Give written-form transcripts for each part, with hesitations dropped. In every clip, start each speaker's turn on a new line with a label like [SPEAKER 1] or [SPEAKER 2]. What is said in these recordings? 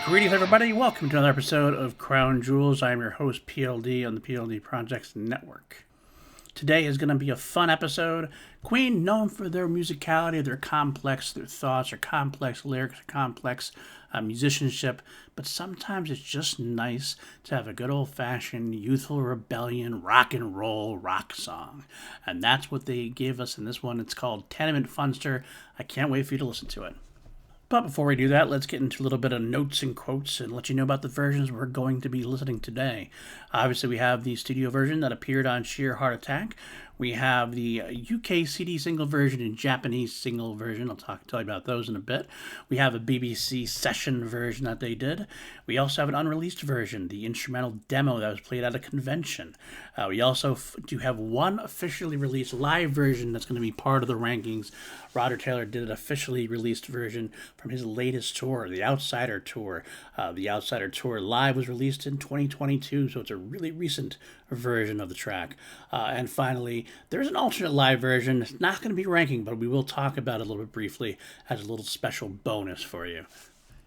[SPEAKER 1] Greetings, everybody. Welcome to another episode of Crown Jewels. I am your host, PLD, on the PLD Projects Network. Today is going to be a fun episode. Queen, known for their musicality, their thoughts, their complex lyrics, their complex musicianship, but sometimes it's just nice to have a good old-fashioned youthful rebellion rock and roll rock song. And that's what they gave us in this one. It's called Tenement Funster. I can't wait for you to listen to it. But before we do that, let's get into a little bit of notes and quotes and let you know about the versions we're going to be listening today. Obviously, we have the studio version that appeared on Sheer Heart Attack. We have the UK CD single version and Japanese single version. I'll tell you about those in a bit. We have a BBC session version that they did. We also have an unreleased version, the instrumental demo that was played at a convention. We also do have one officially released live version that's going to be part of the rankings. Roger Taylor did an officially released version from his latest tour, the Outsider Tour. The Outsider Tour live was released in 2022, so it's a really recent version of the track. And finally, there's an alternate live version. It's not going to be ranking, but we will talk about it a little bit briefly as a little special bonus for you.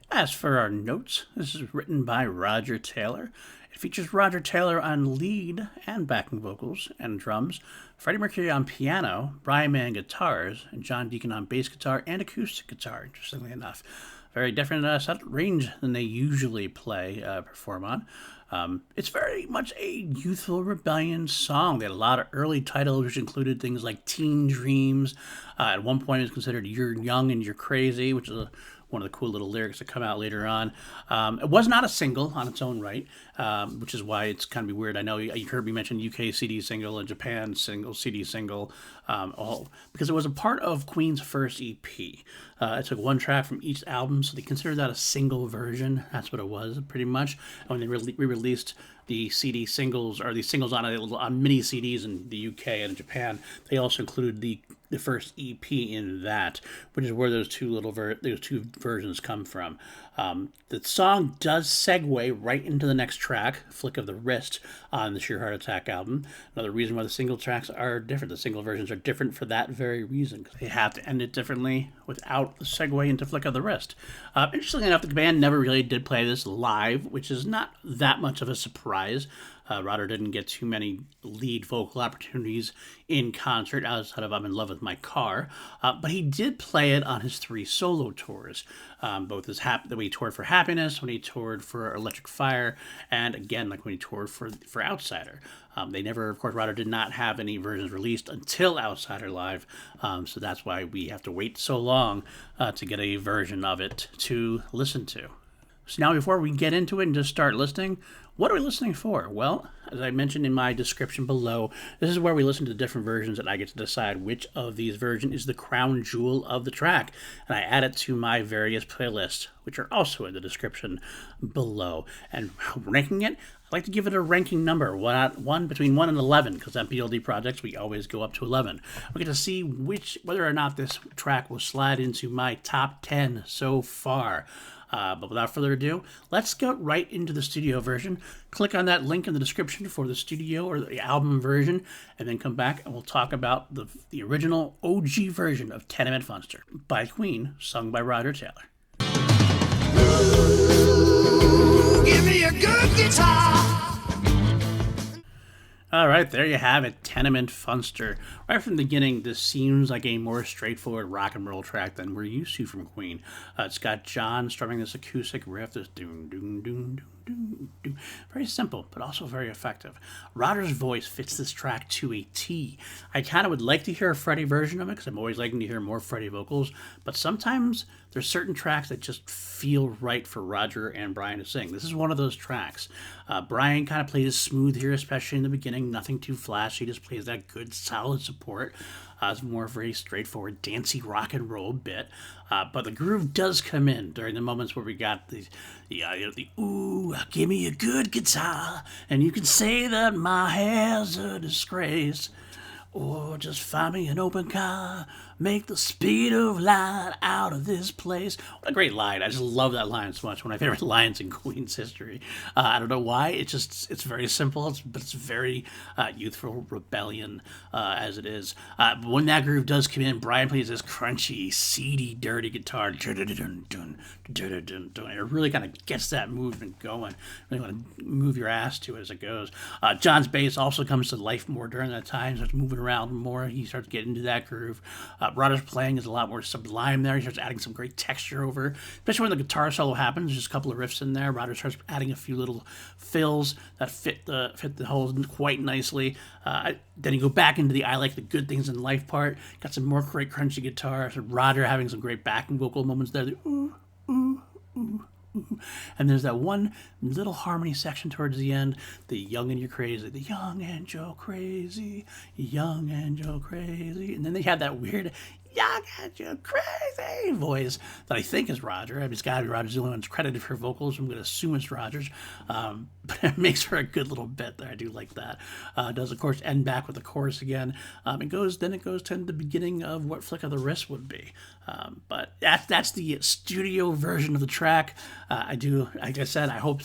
[SPEAKER 1] As for our notes, this is written by Roger Taylor. It features Roger Taylor on lead and backing vocals and drums, Freddie Mercury on piano, Brian May on guitars, and John Deacon on bass guitar and acoustic guitar, interestingly enough. Very different set range than they usually perform on. It's very much a youthful rebellion song. They had a lot of early titles, which included things like Teen Dreams. At one point, it was considered You're Young and You're Crazy, which is one of the cool little lyrics that come out later on. It was not a single on its own right, which is why it's kind of weird. I know you heard me mention UK CD single and Japan single, CD single, all because it was a part of Queen's first EP. It took one track from each album, so they considered that a single version. That's what it was, pretty much. And when they re-released the CD singles, or the singles on mini CDs in the UK and in Japan, they also included the first EP in that, which is where those two versions come from. The song does segue right into the next track, Flick of the Wrist, on the Sheer Heart Attack album. Another reason why the single tracks are different. The single versions are different for that very reason, because they have to end it differently without the segue into Flick of the Wrist. Interestingly enough, the band never really did play this live, which is not that much of a surprise. Roger didn't get too many lead vocal opportunities in concert outside of I'm in Love with My Car, but he did play it on his 3 solo tours, both when he toured for Happiness, when he toured for Electric Fire, and again, like when he toured for Outsider. They never, of course, Roger did not have any versions released until Outsider Live, so that's why we have to wait so long to get a version of it to listen to. So now before we get into it and just start listening, what are we listening for? Well, as I mentioned in my description below, this is where we listen to different versions and I get to decide which of these versions is the crown jewel of the track. And I add it to my various playlists, which are also in the description below. And ranking it, I like to give it a ranking number, between 1 and 11, because on PLD projects we always go up to 11. We get to see whether or not this track will slide into my top 10 so far. But without further ado, let's go right into the studio version. Click on that link in the description for the studio or the album version, and then come back and we'll talk about the original OG version of Tenement Funster by Queen, sung by Roger Taylor.
[SPEAKER 2] Ooh, give me a good guitar.
[SPEAKER 1] All right, there you have it, Tenement Funster. Right from the beginning, this seems like a more straightforward rock and roll track than we're used to from Queen. It's got John strumming this acoustic riff, this doom, doom, doom, doom, doom, doom. Very simple, but also very effective. Roger's voice fits this track to a T. I kind of would like to hear a Freddie version of it, because I'm always liking to hear more Freddie vocals, but sometimes there's certain tracks that just feel right for Roger and Brian to sing. This is one of those tracks. Brian kind of plays smooth here, especially in the beginning, nothing too flashy, just plays that good, solid support. It's more of a very straightforward, dancey rock and roll bit. But the groove does come in during the moments where we got the ooh, give me a good guitar, and you can say that my hair's a disgrace. Or just find me an open car, make the speed of light out of this place. What a great line. I just love that line so much. One of my favorite lines in Queen's history. I don't know why. It's very simple, but it's very youthful rebellion as it is. But when that groove does come in, Brian plays this crunchy, seedy, dirty guitar. It really kind of gets that movement going. Really want to move your ass to it as it goes. John's bass also comes to life more during that time, starts moving around more. He starts getting into that groove. Roger's playing is a lot more sublime there. He starts adding some great texture over, especially when the guitar solo happens. There's just a couple of riffs in there. Roger starts adding a few little fills that fit the whole quite nicely. Then you go back into the I like the good things in life part. Got some more great crunchy guitar. So Roger having some great backing vocal moments there. The ooh, ooh, ooh. And there's that one little harmony section towards the end, the young and you're crazy, the young and Joe crazy, young and Joe crazy. And then they have that weird young and Joe crazy voice that I think is Roger. I mean, it's got to be Roger's the only one who's credited for vocals. I'm going to assume it's Roger's. But it makes for a good little bit there. I do like that. It does, of course, end back with the chorus again. It goes to the beginning of what Flick of the Wrist would be. But that's the studio version of the track. I do, like I said, I hope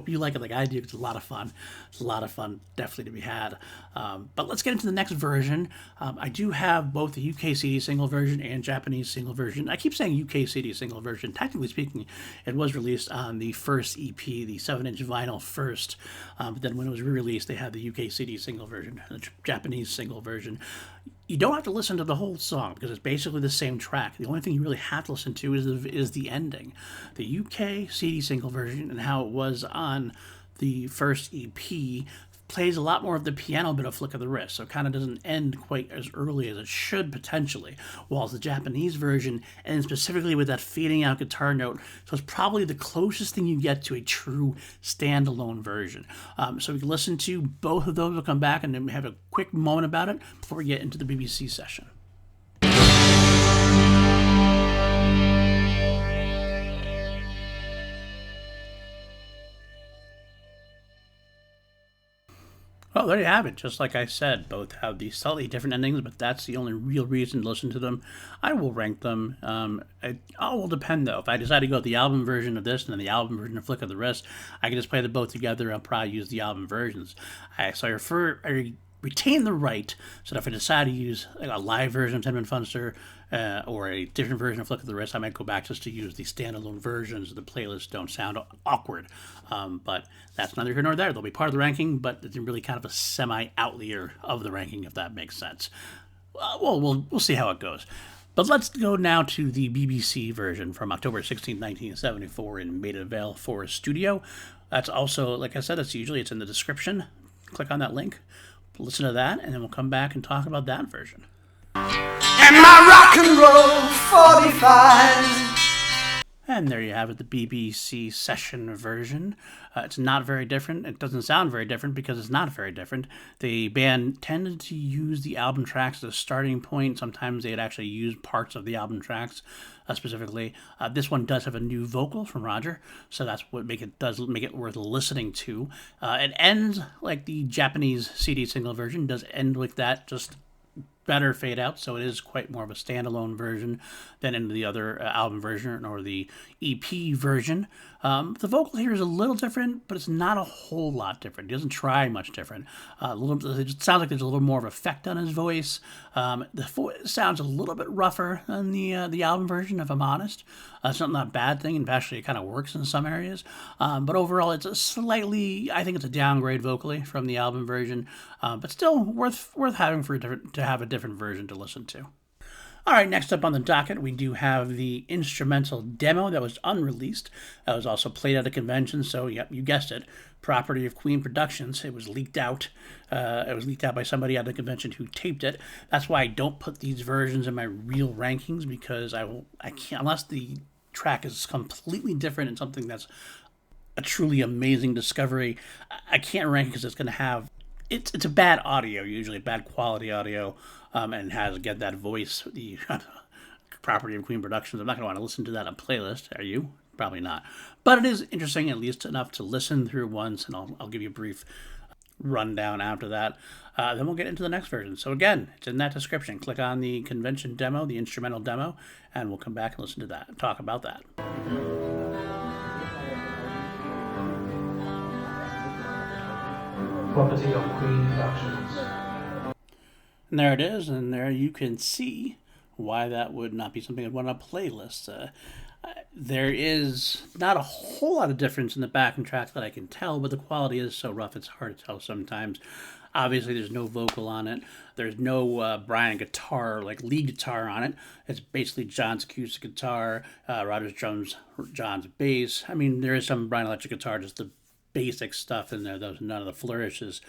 [SPEAKER 1] you like it like I do. It's a lot of fun. It's a lot of fun, definitely to be had. But let's get into the next version. I do have both the UK CD single version and Japanese single version. I keep saying UK CD single version. Technically speaking, it was released on the first EP, the 7-inch vinyl first. But then when it was re-released, they had the UK CD single version, the Japanese single version. You don't have to listen to the whole song because it's basically the same track. The only thing you really have to listen to is the ending. The UK CD single version and how it was on the first EP plays a lot more of the piano bit of Flick of the Wrist, so it kind of doesn't end quite as early as it should potentially, whilst the Japanese version ends specifically with that fading out guitar note, so it's probably the closest thing you get to a true standalone version. So we can listen to both of those. We'll come back and then have a quick moment about it before we get into the BBC session. Well, there you have it. Just like I said, both have these slightly different endings, but that's the only real reason to listen to them. I will rank them. It all will depend, though. If I decide to go with the album version of this and then the album version of Flick of the Wrist, I can just play them both together. I'll probably use the album versions. I retain the right, so that if I decide to use a live version of Tenement Funster or a different version of Flick of the Wrist, I might go back just to use the standalone versions. The playlists don't sound awkward, but that's neither here nor there. They'll be part of the ranking, but it's really kind of a semi-outlier of the ranking, if that makes sense. We'll see how it goes. But let's go now to the BBC version from October 16, 1974 and made available for a studio. That's also, like I said, it's in the description. Click on that link, listen to that, and then we'll come back and talk about that version.
[SPEAKER 2] And my rock and roll 45.
[SPEAKER 1] And there you have it, the BBC session version. It's not very different. It doesn't sound very different because it's not very different. The band tended to use the album tracks as a starting point. Sometimes they'd actually use parts of the album tracks specifically. This one does have a new vocal from Roger, so that's what does make it worth listening to. It ends like the Japanese CD single version. It does end like that, just better fade out, so it is quite more of a standalone version than in the other album version or the EP version. The vocal here is a little different, but it's not a whole lot different. He doesn't try much different. It just sounds like there's a little more of effect on his voice. The voice sounds a little bit rougher than the album version, if I'm honest. It's not a bad thing, and actually it kind of works in some areas. But overall, it's I think it's a downgrade vocally from the album version, but still worth having to have a different version to listen to. All right, next up on the docket, we do have the instrumental demo that was unreleased. That was also played at a convention, so yep, you guessed it, property of Queen Productions. It was leaked out. It was leaked out by somebody at the convention who taped it. That's why I don't put these versions in my real rankings, because I can't, unless the track is completely different and something that's a truly amazing discovery, I can't rank it because it's going to have, it's a bad audio, usually bad quality audio, and has, again, that voice, the property of Queen Productions. I'm not going to want to listen to that on a playlist. Are you? Probably not. But it is interesting, at least enough to listen through once, and I'll give you a brief rundown after that. Then we'll get into the next version. So again, it's in that description. Click on the convention demo, the instrumental demo, and we'll come back and listen to that and talk about that.
[SPEAKER 3] Property of Queen Productions.
[SPEAKER 1] And there it is, and there you can see why that would not be something I'd want on a playlist. There is not a whole lot of difference in the backing track that I can tell, but the quality is so rough it's hard to tell sometimes. Obviously, there's no vocal on it. There's no Brian guitar, like lead guitar on it. It's basically John's acoustic guitar, Roger's drums, John's bass. I mean, there is some Brian electric guitar, just the basic stuff in there. There's none of the flourishes,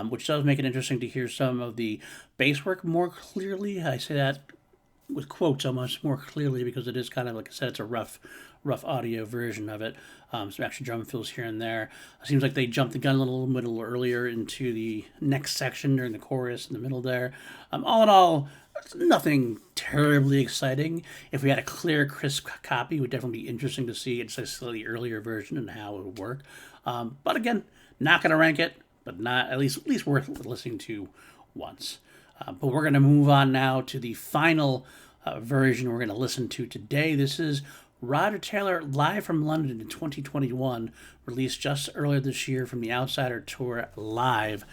[SPEAKER 1] which does make it interesting to hear some of the bass work more clearly. I say that with quotes almost more clearly because it is kind of, like I said, it's a rough audio version of it. Some extra drum fills here and there. It seems like they jumped the gun a little earlier into the next section during the chorus in the middle there. All in all, it's nothing terribly exciting. If we had a clear, crisp copy, it would definitely be interesting to see. It's a slightly earlier version and how it would work. But again, not going to rank it, but not at least worth listening to once. But we're going to move on now to the final version we're going to listen to today. This is Roger Taylor live from London in 2021, released just earlier this year from the Outsider Tour Live.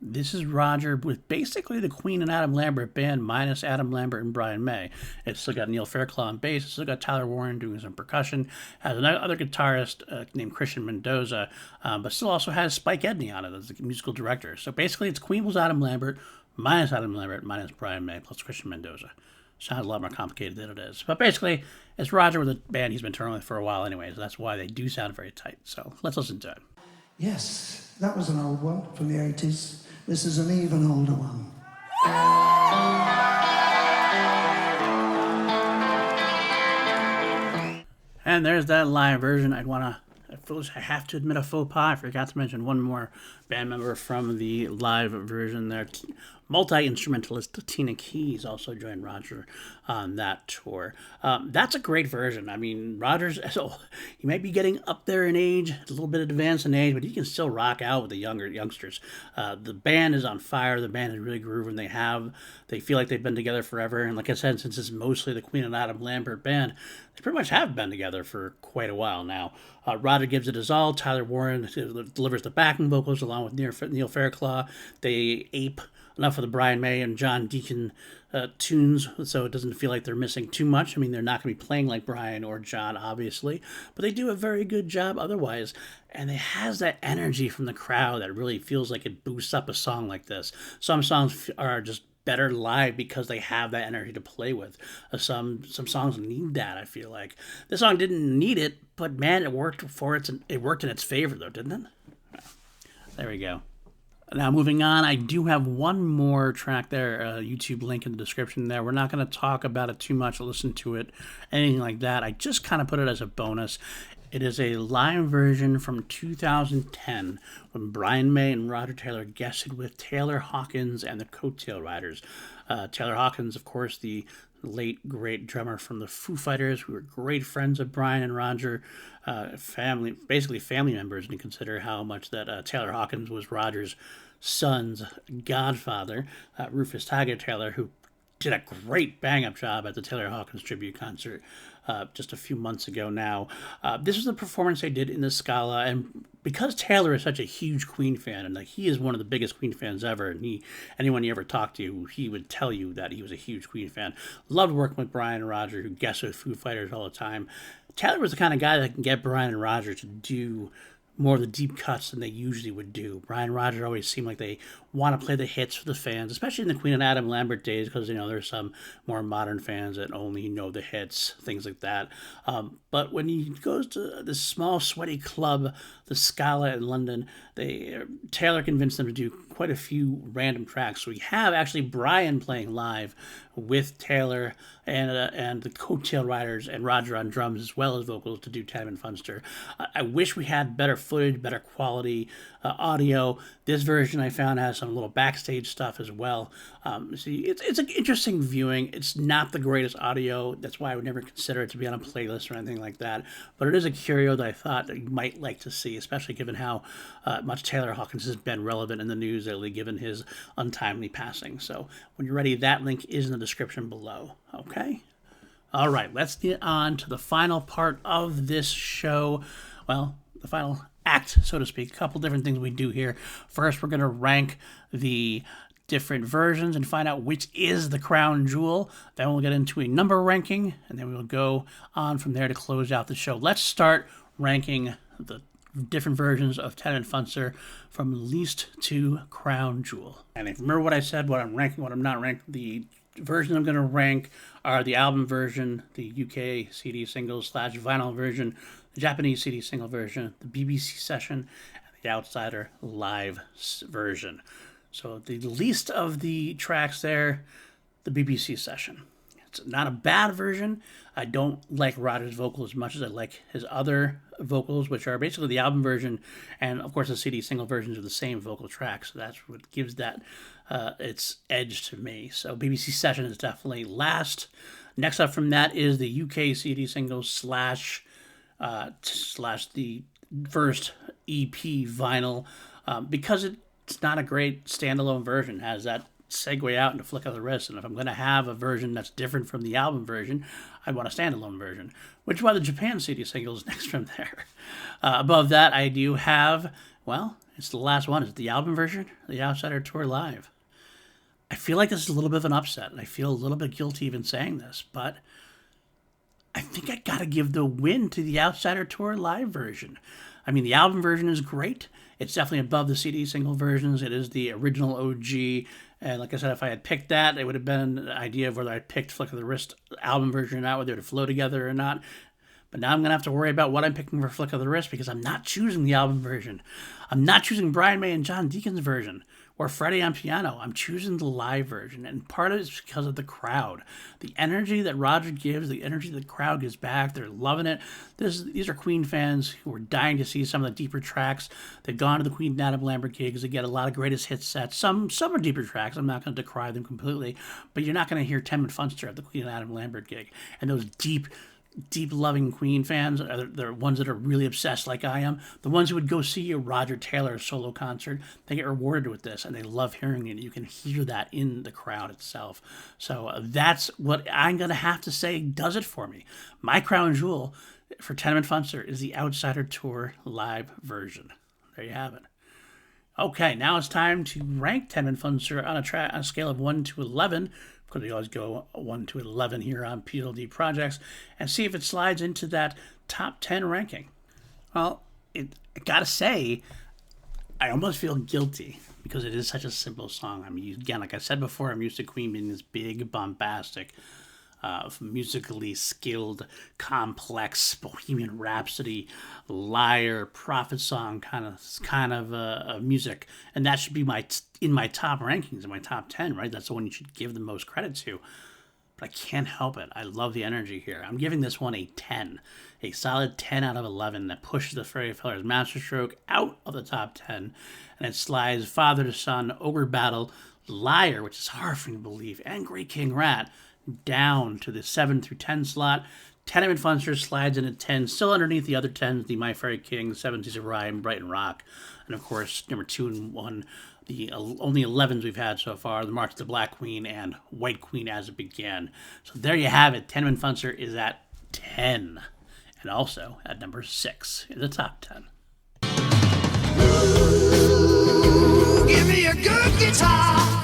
[SPEAKER 1] This is Roger with basically the Queen and Adam Lambert band minus Adam Lambert and Brian May. It's still got Neil Fairclough on bass. It's still got Tyler Warren doing some percussion. Has another guitarist named Christian Mendoza, but still also has Spike Edney on it as the musical director. So basically it's Queen plus Adam Lambert minus Brian May plus Christian Mendoza. Sounds a lot more complicated than it is. But basically, it's Roger with a band he's been touring with for a while anyways. That's why they do sound very tight. So let's listen to it.
[SPEAKER 4] Yes, that was an old one from the 80s. This is an even older one.
[SPEAKER 1] And there's that live version. I have to admit a faux pas. I forgot to mention one more band member from the live version there. Multi-instrumentalist Tina Keys also joined Roger on that tour. That's a great version. I mean, Roger's, so he might be getting up there in age, a little bit advanced in age, but he can still rock out with the youngsters. The band is on fire. The band is really grooving. They feel like they've been together forever. And like I said, since it's mostly the Queen and Adam Lambert band, they pretty much have been together for quite a while now. Roger gives it his all. Tyler Warren delivers the backing vocals along with Neil Fairclough. They ape enough of the Brian May and John Deacon tunes, so it doesn't feel like they're missing too much. I mean, they're not going to be playing like Brian or John, obviously, but they do a very good job otherwise. And it has that energy from the crowd that really feels like it boosts up a song like this. Some songs are just better live because they have that energy to play with. Some songs need that, I feel like. This song didn't need it, but man, it worked it worked in its favor though, didn't it? There we go. Now, moving on, I do have one more track there, a YouTube link in the description there. We're not going to talk about it too much, listen to it, anything like that. I just kind of put it as a bonus. It is a live version from 2010 when Brian May and Roger Taylor guested with Taylor Hawkins and the Coattail Riders. Taylor Hawkins, of course, the late great drummer from the Foo Fighters. We were great friends of Brian and Roger, basically family members, and you consider how much that Taylor Hawkins was Roger's son's godfather, Rufus Tiger Taylor, who did a great bang-up job at the Taylor Hawkins tribute concert just a few months ago now. This is the performance they did in the Scala, and because Taylor is such a huge Queen fan, and like he is one of the biggest Queen fans ever, and anyone you ever talk to, he would tell you that he was a huge Queen fan. Loved working with Brian and Roger, who guest with Foo Fighters all the time. Taylor was the kind of guy that can get Brian and Roger to do more of the deep cuts than they usually would do. Brian and Roger always seem like they want to play the hits for the fans, especially in the Queen and Adam Lambert days, because, there's some more modern fans that only know the hits, things like that. But when he goes to this small, sweaty club, the Scala in London, Taylor convinced them to do quite a few random tracks. So we have actually Brian playing live with Taylor and the Coattail Riders and Roger on drums as well as vocals to do Tenement Funster. I wish we had better footage, better quality audio. This version I found has some little backstage stuff as well. See, it's an interesting viewing. It's not the greatest audio. That's why I would never consider it to be on a playlist or anything like that. But it is a curio that I thought that you might like to see, especially given how much Taylor Hawkins has been relevant in the news lately, given his untimely passing. So when you're ready, that link is in the description below. Okay? All right, let's get on to the final part of this show. Well, the final act, so to speak. A couple different things we do here. First, we're going to rank the different versions and find out which is the crown jewel. Then we'll get into a number ranking, and then we'll go on from there to close out the show. Let's start ranking the different versions of Tenement Funster from least to crown jewel. And if you remember what I said, what I'm ranking, what I'm not ranking, the versions I'm going to rank are the album version, the UK CD single / vinyl version, the Japanese CD single version, the BBC session, and the Outsider live version. So the least of the tracks there, the BBC session. It's not a bad version. I don't like Roger's vocal as much as I like his other vocals, which are basically the album version, and of course the CD single versions are the same vocal tracks. So that's what gives that its edge to me. So BBC session is definitely last. Next up from that is the UK CD single / the first EP vinyl, because it's not a great standalone version. It has that segue out into Flick of the Wrist, and if I'm going to have a version that's different from the album version, I want a standalone version, which is why the Japan CD single is next from there. Above that, I do have, well, it's the last one. It's the album version, the Outsider Tour Live. I feel like this is a little bit of an upset, and I feel a little bit guilty even saying this, but I think I got to give the win to the Outsider Tour Live version. I mean, the album version is great. It's definitely above the CD single versions. It is the original OG. And like I said, if I had picked that, it would have been an idea of whether I picked Flick of the Wrist album version or not, whether it would flow together or not. But now I'm going to have to worry about what I'm picking for Flick of the Wrist because I'm not choosing the album version. I'm not choosing Brian May and John Deacon's version or Freddie on piano. I'm choosing the live version. And part of it is because of the crowd. The energy that Roger gives, the energy the crowd gives back, they're loving it. These are Queen fans who are dying to see some of the deeper tracks. They've gone to the Queen and Adam Lambert gigs. They get a lot of greatest hit sets. Some are deeper tracks. I'm not going to decry them completely. But you're not going to hear Tenement Funster at the Queen and Adam Lambert gig. And those deep loving Queen fans, the ones that are really obsessed like I am, the ones who would go see a Roger Taylor solo concert, they get rewarded with this and they love hearing it. You can hear that in the crowd itself. So that's what I'm going to have to say does it for me. My crown jewel for Tenement Funster is the Outsider Tour Live version. There you have it. Okay, now it's time to rank Tenement Funster on a scale of 1 to 11. Because we always go 1 to 11 here on PLD Projects, and see if it slides into that top 10 ranking. Well, I gotta say, I almost feel guilty because it is such a simple song. I mean, again, like I said before, I'm used to Queen being this big, bombastic, musically skilled, complex Bohemian Rhapsody, Liar, prophet song kind of music, and that should be in my top rankings, in my top 10, right? That's the one you should give the most credit to. But I can't help it. I love the energy here. I'm giving this one a 10, a solid 10 out of 11 that pushes the Freddie Feller's Masterstroke out of the top 10, and it slides Father to Son, Ogre Battle, Liar, which is hard for me to believe, and Great King Rat down to the 7 through 10 slot. Tenement Funster slides in at 10, still underneath the other 10s, the My Fairy King, the Seven Seas of Rye, and Brighton Rock. And of course, number 2 and 1, the only 11s we've had so far, the March of the Black Queen and White Queen as it began. So there you have it. Tenement Funster is at 10. And also at number 6 in the top 10.
[SPEAKER 2] Ooh, give me a good guitar.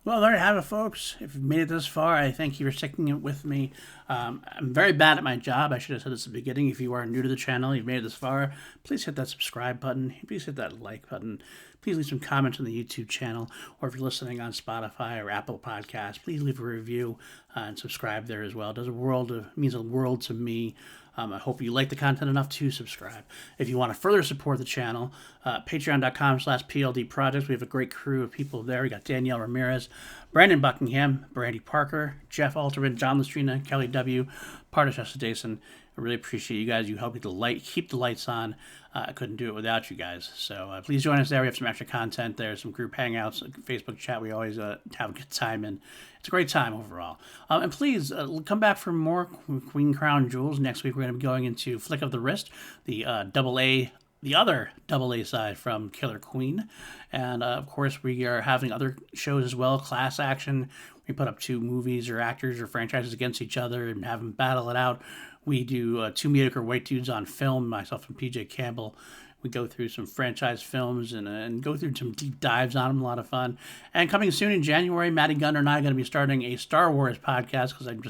[SPEAKER 1] Well, there you have it, folks. If you've made it this far, I thank you for sticking it with me. I'm very bad at my job. I should have said this at the beginning. If you are new to the channel, you've made it this far, please hit that subscribe button. Please hit that like button. Please leave some comments on the YouTube channel, or if you're listening on Spotify or Apple Podcasts, please leave a review and subscribe there as well. It means a world to me. I hope you like the content enough to subscribe. If you want to further support the channel, patreon.com/PLD Projects. We have a great crew of people there. We got Danielle Ramirez, Brandon Buckingham, Brandy Parker, Jeff Alterman, John Lustrina, Kelly W., Pardish Dason. I really appreciate you guys. You help keep the lights on. I couldn't do it without you guys. So please join us there. We have some extra content there, some group hangouts, Facebook chat. We always have a good time, and it's a great time overall. And please come back for more Queen Crown Jewels. Next week we're going to be going into Flick of the Wrist, the other double A side from Killer Queen. And of course we are having other shows as well, Class Action. We put up 2 movies or actors or franchises against each other and have them battle it out. We do 2 mediocre white dudes on film, myself and PJ Campbell. We go through some franchise films and go through some deep dives on them, a lot of fun. And coming soon in January, Maddie Gunner and I are going to be starting a Star Wars podcast because I'm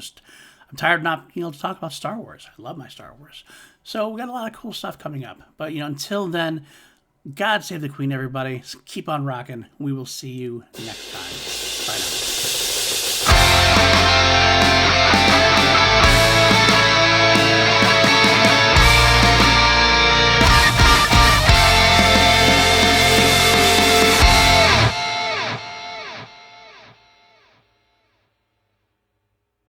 [SPEAKER 1] tired of not being able to talk about Star Wars. I love my Star Wars. So we got a lot of cool stuff coming up. But, until then, God save the Queen, everybody. Keep on rocking. We will see you next time. Bye now.